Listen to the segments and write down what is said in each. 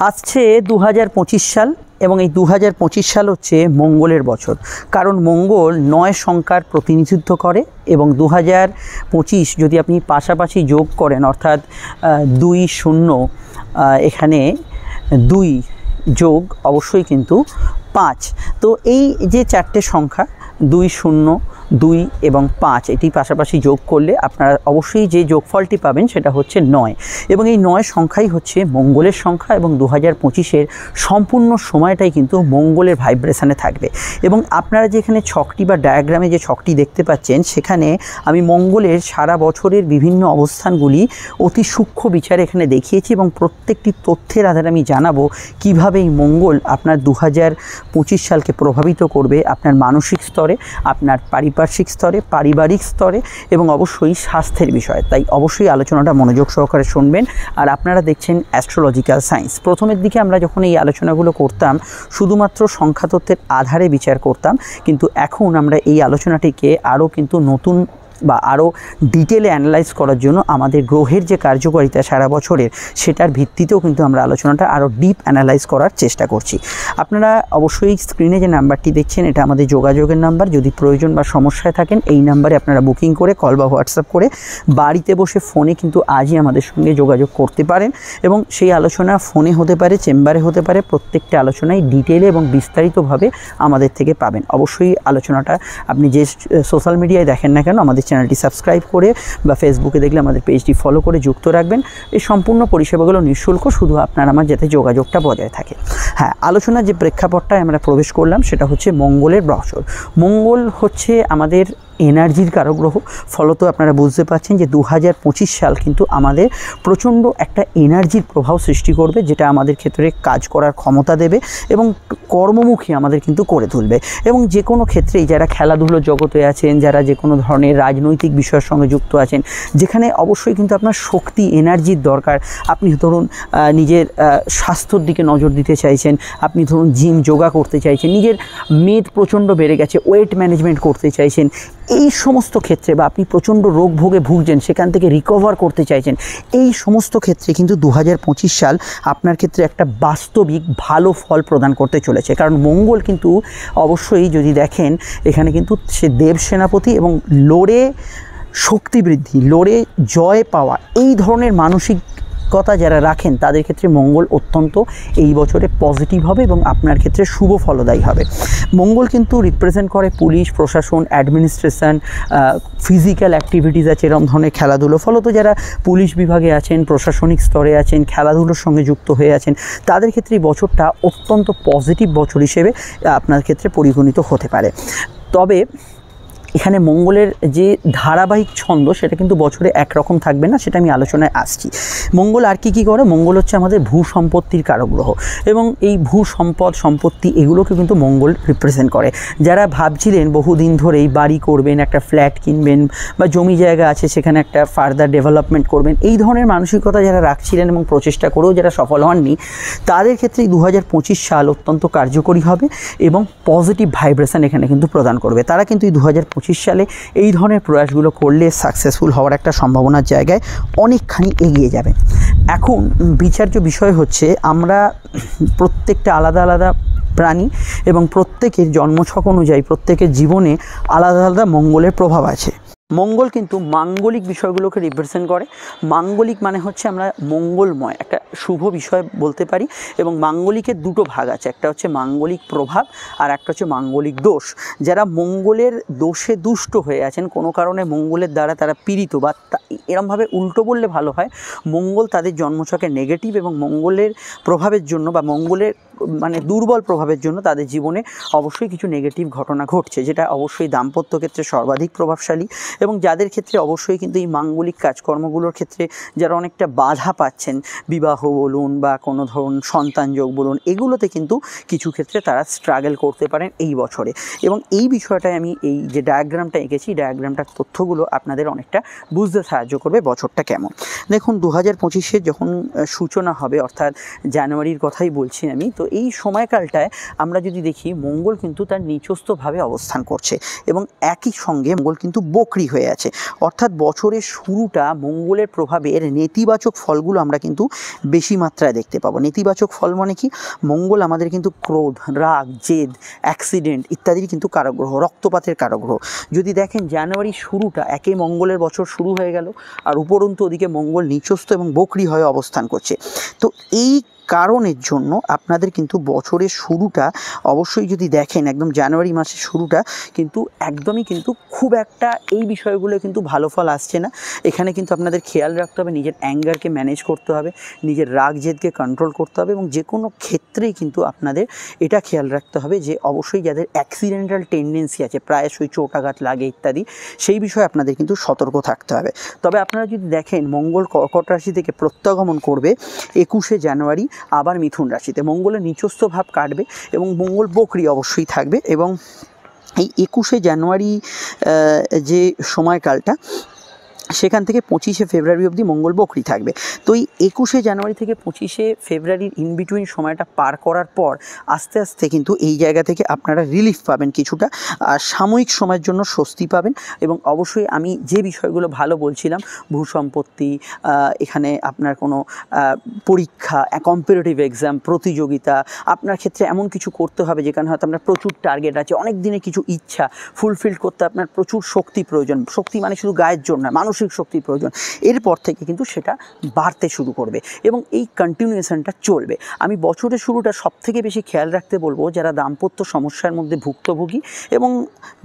আসছে 2025 সাল এবং এই 2025 সাল হচ্ছে মঙ্গলের বছর। কারণ মঙ্গল 9 সংখ্যার প্রতিনিধিত্ব করে এবং 2025 যদি আপনি পাশাপাশি যোগ করেন অর্থাৎ 2 0 এখানে 2 যোগ অবশ্যই কিন্তু 5। তো এই যে চারটে সংখ্যা 2 0 2 এবং 5 এটি পাশাপাশি যোগ করলে আপনারা অবশ্যই যে যোগফলটি পাবেন সেটা হচ্ছে 9 এবং এই 9 সংখ্যাই হচ্ছে মঙ্গলের সংখ্যা এবং 2025-এর সম্পূর্ণ সময়টাই কিন্তু মঙ্গলের ভাইব্রেশনে থাকবে। এবং আপনারা যেখানে ছকটি বা ডায়াগ্রামে যে ছকটি দেখতে পাচ্ছেন সেখানে আমি মঙ্গলের সারা বছরের বিভিন্ন অবস্থানগুলি অতি সূক্ষ্ম বিচারে এখানে দেখিয়েছি এবং প্রত্যেকটি তথ্যের আধারে আমি জানাবো কিভাবে এই মঙ্গল আপনার 2025 সালকে প্রভাবিত করবে আপনার মানসিক স্তরে, আপনার পারিপার্শ্বিক স্তরে, পারিবারিক স্তরে এবং অবশ্যই স্বাস্থ্যের বিষয়ে। তাই অবশ্যই আলোচনাটা মনোযোগ সহকারে শুনবেন। আর আপনারা দেখছেন অ্যাস্ট্রোলজিক্যাল সায়েন্স। প্রথমের দিকে আমরা যখন এই আলোচনাগুলো করতাম শুধুমাত্র সংখ্যাতত্ত্বের আধারে বিচার করতাম, কিন্তু এখন আমরা এই আলোচনাটিকে আরও কিন্তু নতুন বা আরও ডিটেলে অ্যানালাইজ করার জন্য আমাদের গ্রহের যে কার্যকারিতা সারা বছরের সেটার ভিত্তিতেও কিন্তু আমরা আলোচনাটা আরও ডিপ অ্যানালাইজ করার চেষ্টা করছি। আপনারা অবশ্যই স্ক্রিনে যে নাম্বারটি দেখছেন এটা আমাদের যোগাযোগের নাম্বার। যদি প্রয়োজন বা সমস্যায় থাকেন এই নাম্বারে আপনারা বুকিং করে কল বা হোয়াটসঅ্যাপ করে বাড়িতে বসে ফোনে কিন্তু আজই আমাদের সঙ্গে যোগাযোগ করতে পারেন এবং সেই আলোচনা ফোনে হতে পারে, চেম্বারে হতে পারে, প্রত্যেকটা আলোচনায় ডিটেলে এবং বিস্তারিতভাবে আমাদের থেকে পাবেন। অবশ্যই আলোচনাটা আপনি যে সোশ্যাল মিডিয়ায় দেখেন না কেন আমাদের চ্যানেলটি সাবস্ক্রাইব করে বা ফেসবুকে দেখলে আমাদের পেজটি ফলো করে যুক্ত রাখবেন। এই সম্পূর্ণ পরিষেবাগুলো নিঃশুল্ক, শুধু আপনার আমার যাতে যোগাযোগটা বজায় থাকে। হ্যাঁ, আলোচনার যে প্রেক্ষাপটটায় আমরা প্রবেশ করলাম সেটা হচ্ছে মঙ্গলের বছর। মঙ্গল হচ্ছে আমাদের এনার্জির কারক গ্রহ। ফলত আপনারা বুঝতে পারছেন যে 2025 সাল কিন্তু আমাদের প্রচণ্ড একটা এনার্জির প্রভাব সৃষ্টি করবে, যেটা আমাদের ক্ষেত্রে কাজ করার ক্ষমতা দেবে এবং কর্মমুখী আমাদের কিন্তু করে তুলবে। এবং যে কোনো ক্ষেত্রেই যারা খেলাধুলোর জগতে আছেন, যারা যে কোনো ধরনের রাজনৈতিক বিষয়ের সঙ্গে যুক্ত আছেন, যেখানে অবশ্যই কিন্তু আপনার শক্তি এনার্জির দরকার, আপনি ধরুন নিজের স্বাস্থ্যর দিকে নজর দিতে চাইছেন, আপনি ধরুন জিম যোগা করতে চাইছেন, নিজের মেদ প্রচণ্ড বেড়ে গেছে, ওয়েট ম্যানেজমেন্ট করতে চাইছেন, এই সমস্ত ক্ষেত্রে বা আপনি প্রচণ্ড রোগ ভোগে ভুগছেন সেখান থেকে রিকভার করতে চাইছেন, এই সমস্ত ক্ষেত্রে কিন্তু 2025 সাল আপনার ক্ষেত্রে একটা বাস্তবিক ভালো ফল প্রদান করতে চলেছে। কারণ মঙ্গল কিন্তু অবশ্যই যদি দেখেন এখানে কিন্তু সে দেব সেনাপতি এবং লড়ে শক্তি বৃদ্ধি, লড়ে জয় পাওয়া, এই ধরনের মানসিকতা যারা রাখেন তাদের ক্ষেত্রে মঙ্গল অত্যন্ত এই বছরে পজিটিভ হবে এবং আপনার ক্ষেত্রে শুভ ফলদায়ী হবে। মঙ্গল কিন্তু রিপ্রেজেন্ট করে পুলিশ প্রশাসন, অ্যাডমিনিস্ট্রেশন, ফিজিক্যাল অ্যাক্টিভিটিস আছে এরকম ধরনের খেলাধুলো। ফলত যারা পুলিশ বিভাগে আছেন, প্রশাসনিক স্তরে আছেন, খেলাধুলোর সঙ্গে যুক্ত হয়ে আছেন, তাদের ক্ষেত্রে এই বছরটা অত্যন্ত পজিটিভ বছর হিসেবে আপনার ক্ষেত্রে পরিগণিত হতে পারে। তবে এখানে মঙ্গলের যে ধারাবাহিক ছন্দ সেটা কিন্তু বছরে একরকম থাকবে না, সেটা আমি আলোচনায় আসছি। মঙ্গল আর কি করে? মঙ্গল হচ্ছে আমাদের ভূ সম্পত্তির কারক গ্রহ এবং এই ভূ সম্পত্তি এগুলোকে কিন্তু মঙ্গল রিপ্রেজেন্ট করে। যারা ভাবছিলেন বহুদিন ধরেই বাড়ি করবেন, একটা ফ্ল্যাট কিনবেন বা জমি জায়গা আছে সেখানে একটা ফার্দার ডেভেলপমেন্ট করবেন, এই ধরনের মানসিকতা যারা রাখছিলেন এবং প্রচেষ্টা করেও যারা সফল হননি, তাদের ক্ষেত্রে 2025 সাল অত্যন্ত কার্যকরী হবে এবং পজিটিভ ভাইব্রেশন এখানে কিন্তু প্রদান করবে। তারা কিন্তু এই 2025 সালে এই ধরনের প্রয়াসগুলো করলে সাকসেসফুল হওয়ার একটা সম্ভাবনার জায়গায় অনেকখানি এগিয়ে যাবে। এখন বিচার্য বিষয় হচ্ছে আমরা প্রত্যেকটা আলাদা আলাদা প্রাণী এবং প্রত্যেকের জন্মছক অনুযায়ী প্রত্যেকের জীবনে আলাদা আলাদা মঙ্গলের প্রভাব আছে। মঙ্গল কিন্তু মাঙ্গলিক বিষয়গুলোকে রিপ্রেজেন্ট করে। মাঙ্গলিক মানে হচ্ছে আমরা মঙ্গলময় একটা শুভ বিষয় বলতে পারি এবং মাঙ্গলিকের দুটো ভাগ আছে, একটা হচ্ছে মাঙ্গলিক প্রভাব আর একটা হচ্ছে মাঙ্গলিক দোষ। যারা মঙ্গলের দোষে দুষ্ট হয়ে আছেন, কোনো কারণে মঙ্গলের দ্বারা তারা পীড়িত বা এরমভাবে উল্টো বললে ভালো হয়, মঙ্গল তাদের জন্মছকে নেগেটিভ এবং মঙ্গলের প্রভাবের জন্য বা মঙ্গলের মানে দুর্বল প্রভাবের জন্য তাদের জীবনে অবশ্যই কিছু নেগেটিভ ঘটনা ঘটছে, যেটা অবশ্যই দাম্পত্য ক্ষেত্রে সর্বাধিক প্রভাবশালী এবং যাদের ক্ষেত্রে অবশ্যই কিন্তু এই মাঙ্গলিক কাজকর্মগুলোর ক্ষেত্রে যারা অনেকটা বাধা পাচ্ছেন, বিবাহ বলুন বা কোনো ধরুন সন্তানযোগ বলুন, এগুলোতে কিন্তু কিছু ক্ষেত্রে তারা স্ট্রাগল করতে পারেন এই বছরে। এবং এই বিষয়টায় আমি এই যে ডায়াগ্রামটা এঁকেছি, ডায়াগ্রামটার তথ্যগুলো আপনাদের অনেকটা বুঝতে সাহায্য করবে বছরটা কেমন। দেখুন 2025-এর যখন সূচনা হবে, অর্থাৎ জানুয়ারির কথাই বলছি আমি, তো এই সময়কালটায় আমরা যদি দেখি মঙ্গল কিন্তু তার নিচস্থভাবে অবস্থান করছে এবং একই সঙ্গে মঙ্গল কিন্তু বক্রি হয়ে আছে, অর্থাৎ বছরের শুরুটা মঙ্গলের প্রভাবের নেতিবাচক ফলগুলো আমরা কিন্তু বেশি মাত্রায় দেখতে পাবো। নেতিবাচক ফল মানে কি? মঙ্গল আমাদের কিন্তু ক্রোধ, রাগ, জেদ, অ্যাক্সিডেন্ট ইত্যাদির কিন্তু কারক গ্রহ, রক্তপাতের কারক গ্রহ। যদি দেখেন জানুয়ারির শুরুটা একে মঙ্গলের বছর শুরু হয়ে গেল, আর উপরন্তু ওদিকে মঙ্গল নিচস্থ এবং বক্রী হয়ে অবস্থান করছে। তো এই কারণের জন্য আপনাদের কিন্তু বছরের শুরুটা অবশ্যই যদি দেখেন একদম জানুয়ারি মাসের শুরুটা কিন্তু একদমই কিন্তু খুব একটা এই বিষয়গুলো কিন্তু ভালো ফল আসছে না। এখানে কিন্তু আপনাদের খেয়াল রাখতে হবে, নিজের অ্যাঙ্গারকে ম্যানেজ করতে হবে, নিজের রাগ জেদকে কন্ট্রোল করতে হবে, এবং যে কোনো ক্ষেত্রেই কিন্তু আপনাদের এটা খেয়াল রাখতে হবে যে অবশ্যই যাদের অ্যাক্সিডেন্টাল টেন্ডেন্সি আছে, প্রায়শই চোটাঘাত লাগে ইত্যাদি, সেই বিষয়ে আপনাদের কিন্তু সতর্ক থাকতে হবে। তবে আপনারা যদি দেখেন মঙ্গল কর্কট রাশি থেকে প্রত্যাগমন করবে 21শে জানুয়ারি আবার মিথুন রাশিতে, মঙ্গলের নিচস্থ ভাব কাটবে এবং মঙ্গল বক্রী অবশ্যই থাকবে। এবং এই 21শে জানুয়ারি যে সময়কালটা, সেখান থেকে 25শে ফেব্রুয়ারি অবধি মঙ্গল বক্রী থাকবে। তো এই 21শে জানুয়ারি থেকে 25শে ফেব্রুয়ারির ইনবিটুইন সময়টা পার করার পর আস্তে আস্তে কিন্তু এই জায়গা থেকে আপনারা রিলিফ পাবেন কিছুটা, আর সাময়িক সময়ের জন্য স্বস্তি পাবেন। এবং অবশ্যই আমি যে বিষয়গুলো ভালো বলছিলাম, ভূসম্পত্তি, এখানে আপনার কোনো পরীক্ষা, কম্পিটিটিভ এক্সাম, প্রতিযোগিতা, আপনার ক্ষেত্রে এমন কিছু করতে হবে যেখানে হয়তো আপনার প্রচুর টার্গেট আছে, অনেক দিনের কিছু ইচ্ছা ফুলফিল করতে আপনার প্রচুর শক্তি প্রয়োজন। শক্তি মানে শুধু গায়ের জন্য না, মানসিক শক্তির প্রয়োজন। এরপর থেকে কিন্তু সেটা বাড়তে শুরু করবে এবং এই কন্টিনিউয়েশনটা চলবে। আমি বছরের শুরুটা সবথেকে বেশি খেয়াল রাখতে বলবো যারা দাম্পত্য সমস্যার মধ্যে ভুক্তভোগী এবং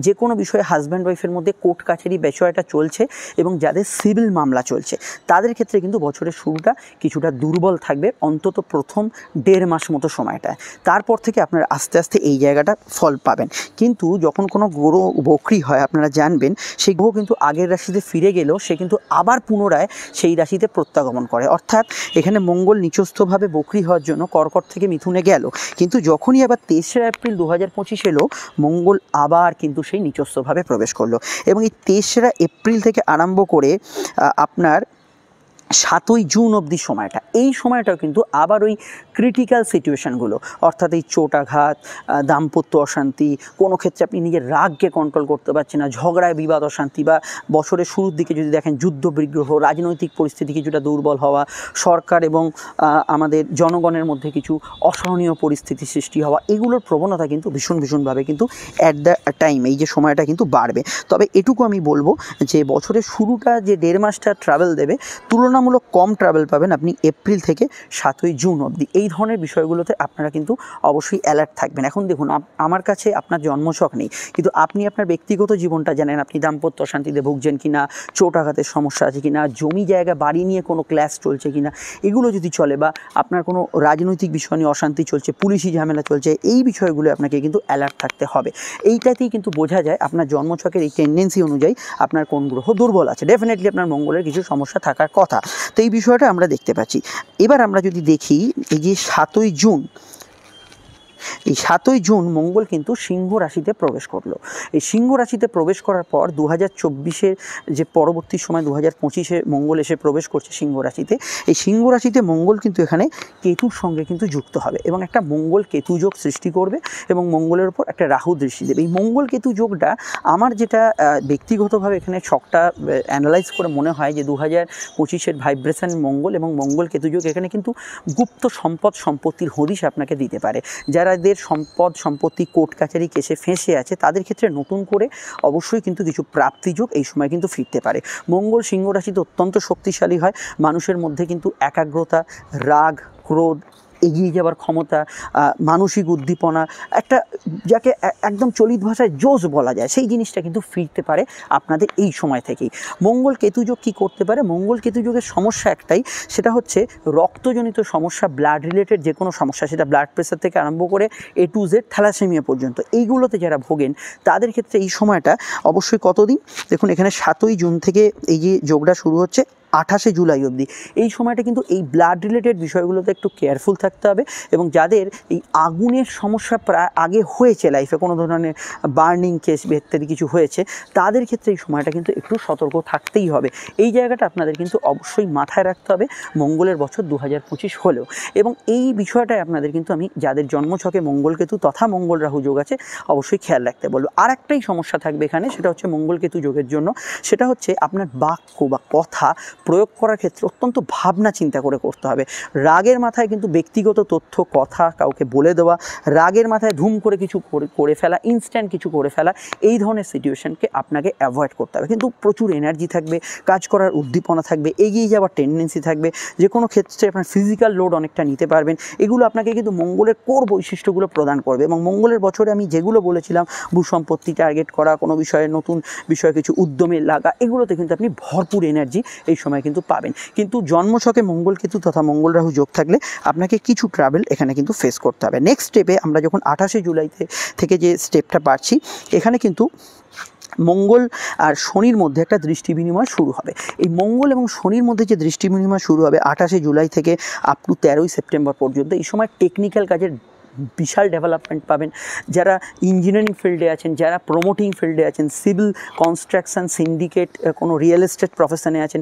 যে কোনো বিষয়ে হাজব্যান্ড ওয়াইফের মধ্যে কোর্ট কাছারি বিষয়টা চলছে এবং যাদের সিভিল মামলা চলছে, তাদের ক্ষেত্রে কিন্তু বছরের শুরুটা কিছুটা দুর্বল থাকবে, অন্তত প্রথম 1.5 মাস মতো সময়টায়। তারপর থেকে আপনারা আস্তে আস্তে এই জায়গাটা ফল পাবেন। কিন্তু যখন কোনো গ্রহ বক্রী হয়, আপনারা জানবেন সেই গ্রহ কিন্তু আগের রাশিতে ফিরে গেলেও সে কিন্তু আবার পুনরায় সেই রাশিতে প্রত্যাগমন করে। অর্থাৎ এখানে মঙ্গল নিচস্থভাবে বক্রী হওয়ার জন্য কর্কট থেকে মিথুনে গেল, কিন্তু যখনই আবার 23শে এপ্রিল 2025 এলো, মঙ্গল আবার কিন্তু সেই নিচস্থভাবে প্রবেশ করলো। এবং এই 23শে এপ্রিল থেকে আরম্ভ করে আপনার 7ই জুন অবধি সময়টা, এই সময়টাও কিন্তু আবার ওই ক্রিটিক্যাল সিচুয়েশানগুলো, অর্থাৎ এই চোটাঘাত, দাম্পত্য অশান্তি, কোনো ক্ষেত্রে আপনি নিজের রাগকে কন্ট্রোল করতে পারছেন না, ঝগড়ায় বিবাদ অশান্তি, বা বছরের শুরুর দিকে যদি দেখেন যুদ্ধ বিগ্রহ, রাজনৈতিক পরিস্থিতি কিছুটা দুর্বল হওয়া, সরকার এবং আমাদের জনগণের মধ্যে কিছু অসহনীয় পরিস্থিতি সৃষ্টি হওয়া, এগুলোর প্রবণতা কিন্তু ভীষণভাবে কিন্তু অ্যাট দ্য টাইম এই যে সময়টা কিন্তু বাড়বে। তবে এটুকু আমি বলবো যে বছরের শুরুটা যে 1.5 মাসটা ট্রাভেল দেবে, তুলনামূলক কম ট্রাভেল পাবেন আপনি এপ্রিল থেকে 7ই জুন অবধি। এই ধরনের বিষয়গুলোতে আপনারা কিন্তু অবশ্যই অ্যালার্ট থাকবেন। এখন দেখুন, আমার কাছে আপনার জন্মছক নেই, কিন্তু আপনি আপনার ব্যক্তিগত জীবনটা জানেন, আপনি দাম্পত্য অশান্তিতে ভুগছেন কিনা, চোটাঘাতের সমস্যা আছে কিনা, জমি জায়গা বাড়ি নিয়ে কোনো ক্ল্যাশ চলছে কিনা, এগুলো যদি চলে, বা আপনার কোনো রাজনৈতিক বিষয় নিয়ে অশান্তি চলছে, পুলিশি ঝামেলা চলছে, এই বিষয়গুলো আপনাকে কিন্তু অ্যালার্ট থাকতে হবে। এইটাতেই কিন্তু বোঝা যায় আপনার জন্মছকের এই টেন্ডেন্সি অনুযায়ী আপনার কোন গ্রহ দুর্বল আছে। ডেফিনেটলি আপনার মঙ্গলের কিছু সমস্যা থাকার কথা। তো এই বিষয়টা আমরা দেখতে পাচ্ছি। এবার আমরা যদি দেখি এই যে 7ই জুন, এই 7ই জুন মঙ্গল কিন্তু সিংহ রাশিতে প্রবেশ করলো। এই সিংহ রাশিতে প্রবেশ করার পর 2024-এর যে পরবর্তী সময় 2025-এ মঙ্গল এসে প্রবেশ করছে সিংহ রাশিতে। এই সিংহ রাশিতে মঙ্গল কিন্তু এখানে কেতুর সঙ্গে কিন্তু যুক্ত হবে এবং একটা মঙ্গল কেতু যোগ সৃষ্টি করবে এবং মঙ্গলের উপর একটা রাহু দৃষ্টি দেবে। এই মঙ্গল কেতু যোগটা আমার যেটা ব্যক্তিগতভাবে এখানে ছকটা অ্যানালাইজ করে মনে হয় যে 2025-এর ভাইব্রেশন মঙ্গল এবং মঙ্গল কেতু যোগ এখানে কিন্তু গুপ্ত সম্পত্তির হদিশ আপনাকে দিতে পারে। যারাদের সম্পত্তি কোর্ট কাছারি কেসে ফেঁসে আছে, তাদের ক্ষেত্রে নতুন করে অবশ্যই কিন্তু কিছু প্রাপ্তিযোগ এই সময় কিন্তু ফিরতে পারে। মঙ্গল সিংহ রাশিতে অত্যন্ত শক্তিশালী হয়, মানুষের মধ্যে কিন্তু একাগ্রতা, রাগ, ক্রোধ, এগিয়ে যাওয়ার ক্ষমতা, মানসিক উদ্দীপনা, একটা যাকে একদম চলিত ভাষায় জোশ বলা যায়, সেই জিনিসটা কিন্তু ফিরতে পারে আপনাদের এই সময় থেকেই। মঙ্গল কেতুযোগ কী করতে পারে? মঙ্গল কেতুযোগের সমস্যা একটাই, সেটা হচ্ছে রক্তজনিত সমস্যা, ব্লাড রিলেটেড যে কোনো সমস্যা, সেটা ব্লাড প্রেশার থেকে আরম্ভ করে A to Z থ্যালাসেমিয়া পর্যন্ত, এইগুলোতে যারা ভোগেন তাদের ক্ষেত্রে এই সময়টা অবশ্যই কতদিন দেখুন, এখানে 7ই জুন থেকে এই যে যোগটা শুরু হচ্ছে 28শে জুলাই অবধি এই সময়টা কিন্তু এই ব্লাড রিলেটেড বিষয়গুলোতে একটু কেয়ারফুল থাকতে হবে। এবং যাদের এই আগুনের সমস্যা প্রায় আগে হয়েছে লাইফে, কোনো ধরনের বার্নিং কেস ইত্যাদি কিছু হয়েছে, তাদের ক্ষেত্রে এই সময়টা কিন্তু একটু সতর্ক থাকতেই হবে। এই জায়গাটা আপনাদের কিন্তু অবশ্যই মাথায় রাখতে হবে মঙ্গলের বছর 2025 হলেও। এবং এই বিষয়টায় আপনাদের কিন্তু আমি যাদের জন্মছকে মঙ্গলকেতু তথা মঙ্গল রাহু যোগ আছে অবশ্যই খেয়াল রাখতে বলবো। আর একটাই সমস্যা থাকবে এখানে, সেটা হচ্ছে মঙ্গলকেতু যোগের জন্য, সেটা হচ্ছে আপনার বাক্য বা কথা প্রয়োগ করার ক্ষেত্রে অত্যন্ত ভাবনা চিন্তা করে করতে হবে। রাগের মাথায় কিন্তু ব্যক্তিগত তথ্য কথা কাউকে বলে দেওয়া, রাগের মাথায় ধুম করে কিছু করে ফেলা, ইনস্ট্যান্ট কিছু করে ফেলা, এই ধরনের সিচুয়েশনকে আপনাকে অ্যাভয়েড করতে হবে। কিন্তু প্রচুর এনার্জি থাকবে, কাজ করার উদ্দীপনা থাকবে, এগিয়ে যাওয়ার টেন্ডেন্সি থাকবে, যে কোনো ক্ষেত্রে আপনার ফিজিক্যাল লোড অনেকটা নিতে পারবেন। এগুলো আপনাকে কিন্তু মঙ্গলের কোর বৈশিষ্ট্যগুলো প্রদান করবে। এবং মঙ্গলের বছরে আমি যেগুলো বলেছিলাম, ভূসম্পত্তি টার্গেট করা, কোনো বিষয়ে নতুন বিষয়ে কিছু উদ্যমে লাগা, এগুলোতে কিন্তু আপনি ভরপুর এনার্জি এই সময় কিন্তু পাবেন। কিন্তু জন্মছকে মঙ্গলকেতু তথা মঙ্গল রাহু যোগ থাকলে আপনাকে কিছু ট্রাভেল এখানে কিন্তু ফেস করতে হবে। নেক্সট স্টেপে আমরা যখন 28শে জুলাই থেকে যে স্টেপটা পাচ্ছি, এখানে কিন্তু মঙ্গল আর শনির মধ্যে একটা দৃষ্টি বিনিময় শুরু হবে। এই মঙ্গল এবং শনির মধ্যে যে দৃষ্টি বিনিময় শুরু হবে 28শে জুলাই থেকে আপ টু 13ই সেপ্টেম্বর পর্যন্ত, এই সময় টেকনিক্যাল কাজের বিশাল ডেভেলপমেন্ট পাবেন। যারা ইঞ্জিনিয়ারিং ফিল্ডে আছেন, যারা প্রমোটিং ফিল্ডে আছেন, সিভিল কনস্ট্রাকশন, সিন্ডিকেট, কোনো রিয়েল এস্টেট প্রফেশনে আছেন,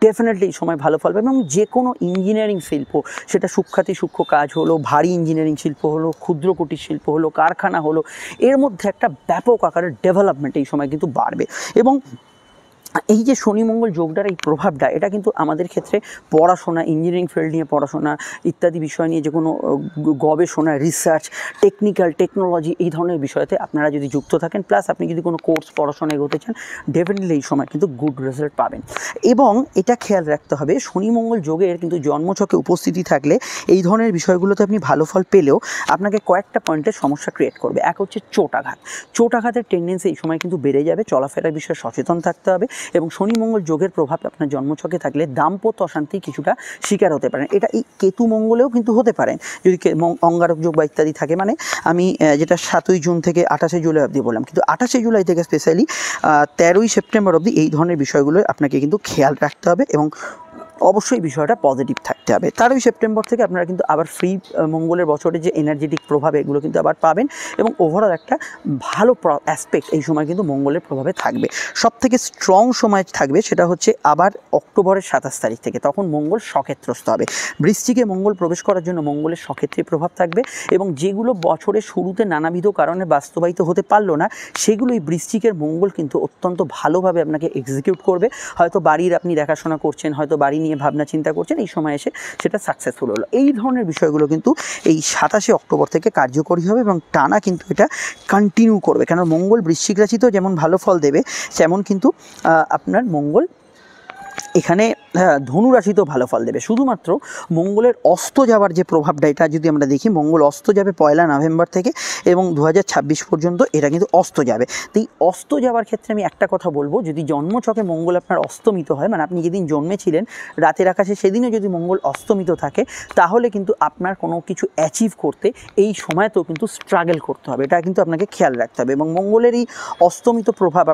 ডেফিনেটলি এই সময় ভালো ফল পাবেন। এবং যে কোনো ইঞ্জিনিয়ারিং শিল্প, সেটা সূক্ষ্মাতি সূক্ষ্ম কাজ হলো, ভারী ইঞ্জিনিয়ারিং শিল্প হলো, ক্ষুদ্র কুটির শিল্প হলো, কারখানা হলো, এর মধ্যে একটা ব্যাপক আকারের ডেভেলপমেন্ট এই সময় কিন্তু বাড়বে। এবং এই যে শনি মঙ্গল যোগটার এই প্রভাবটা, এটা কিন্তু আমাদের ক্ষেত্রে পড়াশোনা, ইঞ্জিনিয়ারিং ফিল্ড নিয়ে পড়াশোনা ইত্যাদি বিষয় নিয়ে যে কোনো গবেষণা, রিসার্চ, টেকনোলজি, এই ধরনের বিষয়তে আপনারা যদি যুক্ত থাকেন, প্লাস আপনি যদি কোনো কোর্স পড়াশোনা এগোতে চান, ডেফিনেটলি এই সময় কিন্তু গুড রেজাল্ট পাবেন। এবং এটা খেয়াল রাখতে হবে, শনি মঙ্গল যোগের কিন্তু জন্মছকে উপস্থিতি থাকলে এই ধরনের বিষয়গুলোতে আপনি ভালো ফল পেলেও আপনাকে কয়েকটা পয়েন্টের সমস্যা ক্রিয়েট করবে। এক হচ্ছে চোটাঘাতের টেন্ডেন্সি এই সময় কিন্তু বেড়ে যাবে। চলাফেরার বিষয়ে সচেতন থাকতে হবে। এবং শনি মঙ্গল যোগের প্রভাব আপনার জন্মছকে থাকলে দাম্পত্য অশান্তি কিছুটা শিকার হতে পারেন। এটা এই কেতু মঙ্গলেও কিন্তু হতে পারেন, যদি অঙ্গারক যোগ বা ইত্যাদি থাকে। মানে আমি যেটা 7ই জুন থেকে 28শে জুলাই অবধি বললাম, কিন্তু 28শে জুলাই থেকে স্পেশালি 13ই সেপ্টেম্বর অবধি এই ধরনের বিষয়গুলো আপনাকে কিন্তু খেয়াল রাখতে হবে এবং অবশ্যই বিষয়টা পজিটিভ থাকতে হবে। 13ই সেপ্টেম্বর থেকে আপনারা কিন্তু আবার ফ্রি মঙ্গলের বছরে যে এনার্জেটিক প্রভাব, এগুলো কিন্তু আবার পাবেন। এবং ওভারঅল একটা ভালো অ্যাসপেক্ট এই সময় কিন্তু মঙ্গলের প্রভাবে থাকবে। সবথেকে স্ট্রং সময় থাকবে সেটা হচ্ছে আবার অক্টোবরের 27 তারিখ থেকে, তখন মঙ্গল সক্ষেত্রস্থ হবে। বৃশ্চিকে মঙ্গল প্রবেশ করার জন্য মঙ্গলের সক্ষেত্রে প্রভাব থাকবে। এবং যেগুলো বছরের শুরুতে নানাবিধ কারণে বাস্তবায়িত হতে পারলো না, সেগুলো এই বৃশ্চিকের মঙ্গল কিন্তু অত্যন্ত ভালোভাবে আপনাকে এক্সিকিউট করবে। হয়তো বাড়ির আপনি দেখাশোনা করছেন, হয়তো বাড়ি নিয়ে ভাবনা চিন্তা করছেন, এই সময় এসে সেটা সাকসেসফুল হলো। এই ধরনের বিষয়গুলো কিন্তু এই 27শে অক্টোবর থেকে কার্যকরী হবে এবং টানা কিন্তু এটা কন্টিনিউ করবে। কেন মঙ্গল বৃশ্চিক রাশিতেও যেমন ভালো ফল দেবে, তেমন কিন্তু আপনার মঙ্গল এখানে ধনু রাশিতেও ভালো ফল দেবে। শুধুমাত্র মঙ্গলের অস্ত যাওয়ার যে প্রভাবটা, এটা যদি আমরা দেখি, মঙ্গল অস্ত যাবে 1 নভেম্বর থেকে এবং 2026 পর্যন্ত এটা কিন্তু অস্ত যাবে। তো এই অস্ত যাওয়ার ক্ষেত্রে আমি একটা কথা বলবো, যদি জন্মছকে মঙ্গল আপনার অস্তমিত হয়, মানে আপনি যেদিন জন্মেছিলেন রাতের আকাশে সেদিনও যদি মঙ্গল অস্তমিত থাকে, তাহলে কিন্তু আপনার কোনো কিছু অ্যাচিভ করতে এই সময়তেও কিন্তু স্ট্রাগল করতে হবে। এটা কিন্তু আপনাকে খেয়াল রাখতে হবে। এবং মঙ্গলের এই অস্তমিত প্রভাব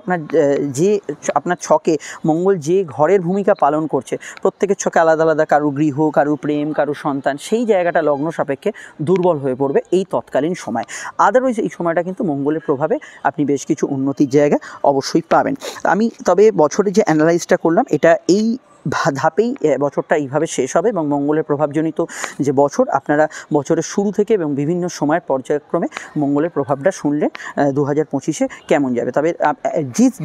আপনার ছকে মঙ্গল যে ঘরের ভূমিকা পালন করছে, প্রত্যেকের ছকে আলাদা আলাদা, কারু গৃহ, কারু প্রেম, কারু সন্তান, সেই জায়গাটা লগ্ন সাপেক্ষে দুর্বল হয়ে পড়বে এই তৎকালীন সময়। আদারওয়াইজ এই সময়টা কিন্তু মঙ্গলের প্রভাবে আপনি বেশ কিছু উন্নতির জায়গা অবশ্যই পাবেন। আমি তবে বছরে যে অ্যানালাইজটা করলাম, এটা এই ধাপেই বছরটা এইভাবে শেষ হবে। এবং মঙ্গলের প্রভাবজনিত যে বছর, আপনারা বছরের শুরু থেকে এবং বিভিন্ন সময়ের পর্যায়ক্রমে মঙ্গলের প্রভাবটা শুনলে 2025-এ কেমন যাবে। তবে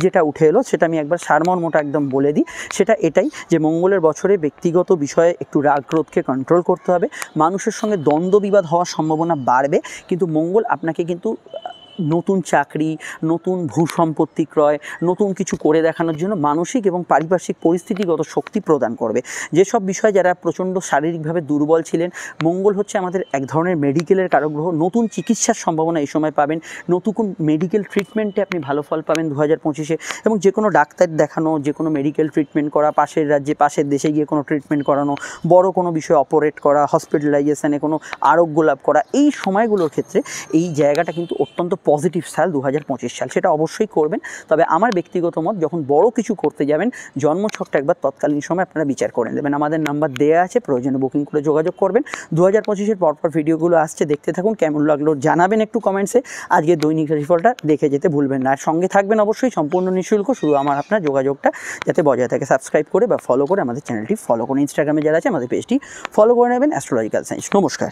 যেটা উঠে এলো সেটা আমি একবার সারমর্মটা একদম বলে দিই। সেটা এটাই যে মঙ্গলের বছরে ব্যক্তিগত বিষয়ে একটু রাগ ক্রোধকে কন্ট্রোল করতে হবে। মানুষের সঙ্গে দ্বন্দ্ব বিবাদ হওয়ার সম্ভাবনা বাড়বে, কিন্তু মঙ্গল আপনাকে কিন্তু নতুন চাকরি, নতুন ভূসম্পত্তি ক্রয়, নতুন কিছু করে দেখানোর জন্য মানসিক এবং পারিপার্শ্বিক পরিস্থিতিগত শক্তি প্রদান করবে। যেসব বিষয় যারা প্রচণ্ড শারীরিকভাবে দুর্বল ছিলেন, মঙ্গল হচ্ছে আমাদের এক ধরনের মেডিকেলের কারক গ্রহ। নতুন চিকিৎসার সম্ভাবনা এই সময় পাবেন, নতুন মেডিকেল ট্রিটমেন্টে আপনি ভালো ফল পাবেন 2025-এ। এবং যে কোনো ডাক্তার দেখানো, যে কোনো মেডিকেল ট্রিটমেন্ট করা, পাশের রাজ্যে পাশের দেশে গিয়ে কোনো ট্রিটমেন্ট করানো, বড় কোনো বিষয়ে অপারেট করা, হসপিটালাইজেশনে কোনো আরোগ্য লাভ করা, এই সময়গুলোর ক্ষেত্রে এই জায়গাটা কিন্তু অত্যন্ত পজিটিভ সাল 2025 সাল, সেটা অবশ্যই করবেন। তবে আমার ব্যক্তিগত মত, যখন বড় কিছু করতে যাবেন জন্মছকটা একবার তৎকালীন সময় আপনারা বিচার করে নেবেন। আমাদের নাম্বার দেওয়া আছে, প্রয়োজনে বুকিং করে যোগাযোগ করবেন। 2025-এর পরপর ভিডিওগুলো আসছে, দেখতে থাকুন। কেমন লাগলো জানাবেন একটু কমেন্টসে। আজকে দৈনিক রাশিফলটা দেখে যেতে ভুলবেন না। আর সঙ্গে থাকবেন অবশ্যই, সম্পূর্ণ নিঃশুল্ক, শুধু আপনার যোগাযোগটা যাতে বজায় থাকে। সাবস্ক্রাইব করে বা ফলো করে আমাদের চ্যানেলটি ফলো করুন। ইনস্টাগ্রামে যারা আছে আমাদের পেজটি ফলো করে নেবেন, অ্যাস্ট্রোলজিক্যাল সায়েন্স। নমস্কার।